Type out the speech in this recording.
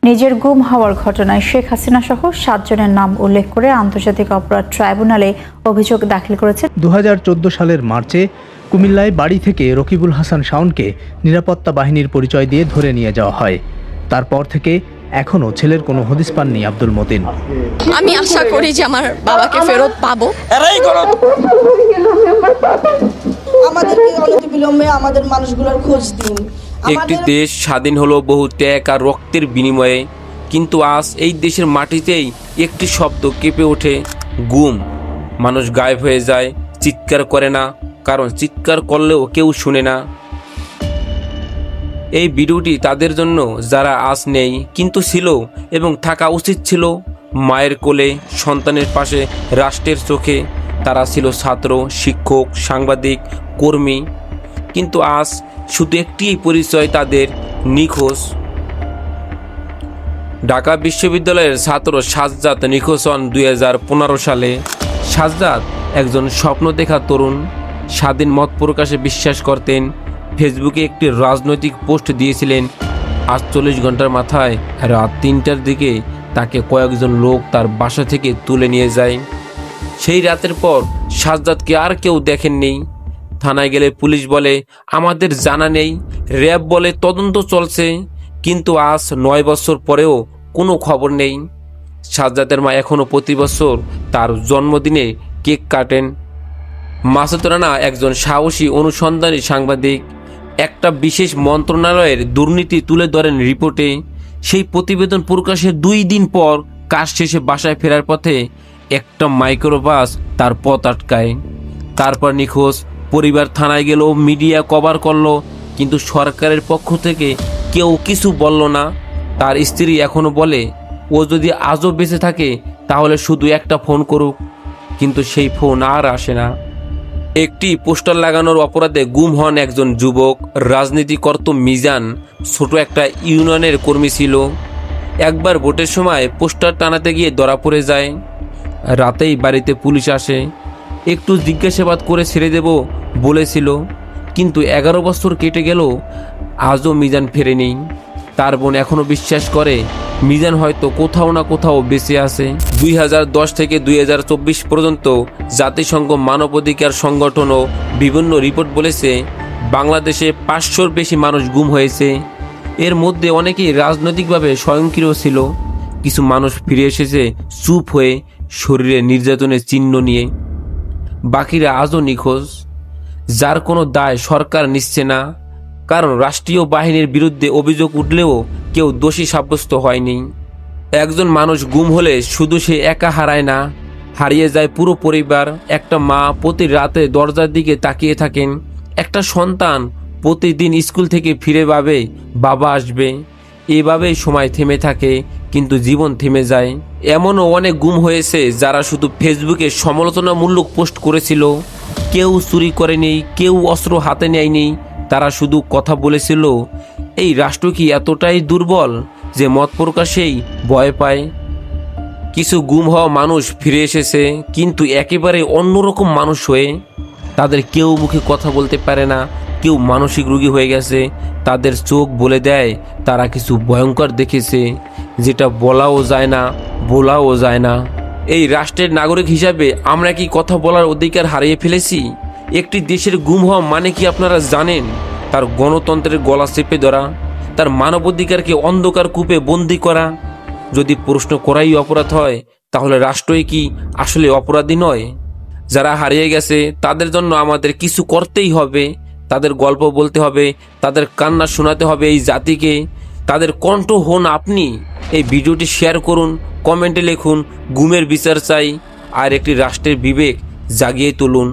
নিজের গুম হওয়ার ঘটনায় শেখ হাসিনা সহ 7 জনের নাম উল্লেখ করে আন্তর্জাতিক অপরাধ ট্রাইব্যুনালে অভিযোগ দাখিল করেছে। 2014 সালের মার্চে কুমিল্লায় বাড়ি থেকে রকিবুল হাসান শাওনকে নিরাপত্তা বাহিনীর পরিচয় দিয়ে ধরে নিয়ে যাওয়া হয়। তারপর থেকে এখনো ছেলের কোনো হদিস পাননি আব্দুল মতিন। আমি আশা করি যে আমার বাবাকে ফেরত পাবো। আমাদেরকে অনতিবিলম্বে আমাদের মানুষগুলোর খোঁজ দিন। একটি দেশ স্বাধীন হলো বহু ত্যাগ আর রক্তের বিনিময়ে, কিন্তু আজ এই দেশের মাটিতেই একটি শব্দ কেঁপে ওঠে, গুম। মানুষ গায়েব হয়ে যায়, চিৎকার করে না, কারণ চিৎকার করলেও কেউ শুনে না। এই ভিডিওটি তাদের জন্য যারা আজ নেই কিন্তু ছিল এবং থাকা উচিত ছিল মায়ের কোলে, সন্তানের পাশে, রাষ্ট্রের চোখে। তারা ছিল ছাত্র, শিক্ষক, সাংবাদিক, কর্মী, কিন্তু আজ শুধু একটি পরিচয়, তাদের নিখোঁজ। ঢাকা বিশ্ববিদ্যালয়ের ছাত্র সাজ্জাদ নিখোঁজ হন 2015 সালে। সাজ্জাদ একজন স্বপ্ন দেখা তরুণ, স্বাধীন মত প্রকাশে বিশ্বাস করতেন। ফেসবুকে একটি রাজনৈতিক পোস্ট দিয়েছিলেন। 48 ঘন্টার মাথায় রাত 3টার দিকে তাকে কয়েকজন লোক তার বাসা থেকে তুলে নিয়ে যায়। সেই রাতের পর সাজ্জাদকে আর কেউ দেখেননি। থানায় গেলে পুলিশ বলে আমাদের জানা নেই, র্যাব বলে তদন্ত চলছে, কিন্তু আজ 9 বছর পরেও কোনো খবর নেই। সাজ্জাদের মা এখনও প্রতি বছর তার জন্মদিনে কেক কাটেন। মাসুদ রানা একজন সাহসী অনুসন্ধানী সাংবাদিক। একটা বিশেষ মন্ত্রণালয়ের দুর্নীতি তুলে ধরেন রিপোর্টে। সেই প্রতিবেদন প্রকাশের 2 দিন পর কাজ শেষে বাসায় ফেরার পথে একটা মাইক্রোবাস তার পথ আটকায়। তারপর নিখোঁজ। পরিবার থানায় গেল, মিডিয়া কভার করলো, কিন্তু সরকারের পক্ষ থেকে কেউ কিছু বলল না। তার স্ত্রী এখনো বলে ও যদি আজও বেঁচে থাকে তাহলে শুধু একটা ফোন করুক, কিন্তু সেই ফোন আর আসে না। একটি পোস্টার লাগানোর অপরাধে গুম হন একজন যুবক। রাজনীতি করত মিজান, ছোট একটা ইউনিয়নের কর্মী ছিল। একবার ভোটের সময় পোস্টার টানাতে গিয়ে ধরা পড়ে যায়। রাতেই বাড়িতে পুলিশ আসে। একটু জিজ্ঞাসাবাদ করে ছেড়ে দেব বলেছিল, কিন্তু 11 বছর কেটে গেল, আজও মিজান ফেরেনি। তার বোন এখনও বিশ্বাস করে মিজান হয়তো কোথাও না কোথাও বেঁচে আছে। 2010 থেকে 2024 পর্যন্ত জাতিসংঘ মানবাধিকার সংগঠনও বিভিন্ন রিপোর্ট বলেছে বাংলাদেশে 500-র বেশি মানুষ গুম হয়েছে। এর মধ্যে অনেকেই রাজনৈতিকভাবে স্বয়ংক্রিয় ছিল। কিছু মানুষ ফিরে এসেছে চুপ হয়ে, শরীরে নির্যাতনের চিহ্ন নিয়ে। বাকিরা আজও নিখোঁজ, যার কোনো দায় সরকার নিচ্ছে না, কারণ রাষ্ট্রীয় বাহিনীর বিরুদ্ধে অভিযোগ উঠলেও কেউ দোষী সাব্যস্ত হয়নি। একজন মানুষ গুম হলে শুধু সে একা হারায় না, হারিয়ে যায় পুরো পরিবার। একটা মা প্রতি রাতে দরজার দিকে তাকিয়ে থাকেন। একটা সন্তান প্রতিদিন স্কুল থেকে ফিরে ভাবে বাবা আসবে। এভাবেই সময় থেমে থাকে, কিন্তু জীবন থেমে যায়। এমনও অনেক গুম হয়েছে যারা শুধু ফেসবুকে সমালোচনামূলক পোস্ট করেছিল। কেউ চুরি করেনি, কেউ অস্ত্র হাতে নেয়নি, তারা শুধু কথা বলেছিল। এই রাষ্ট্র কি এতটাই দুর্বল যে মত প্রকাশেই ভয় পায়? কিছু গুম হওয়া মানুষ ফিরে এসেছে, কিন্তু একেবারে অন্যরকম মানুষ হয়ে। তাদের কেউ মুখে কথা বলতে পারে না, কেউ মানসিক রোগী হয়ে গেছে। তাদের চোখ বলে দেয় তারা কিছু ভয়ঙ্কর দেখেছে, যেটা বলাও যায় না, বলাও যায় না। এই রাষ্ট্রের নাগরিক হিসাবে আমরা কি কথা বলার অধিকার হারিয়ে ফেলেছি? একটি দেশের গুম হওয়া মানে কি আপনারা জানেন? তার গণতন্ত্রের গলা চেপে ধরা, তার মানবাধিকারকে অন্ধকার কূপে বন্দি করা। যদি প্রশ্ন করাই অপরাধ হয়, তাহলে রাষ্ট্রই কি আসলে অপরাধী নয়? যারা হারিয়ে গেছে তাদের জন্য আমাদের কিছু করতেই হবে। তাদের গল্প বলতে হবে, তাদের কান্না শোনাতে হবে এই জাতিকে। তাদের কণ্ঠ হন আপনি। এই ভিডিওটি শেয়ার করুন, কমেন্টে লিখুন গুমের বিচার চাই, আর একটি রাষ্ট্রের বিবেক জাগিয়ে তুলুন।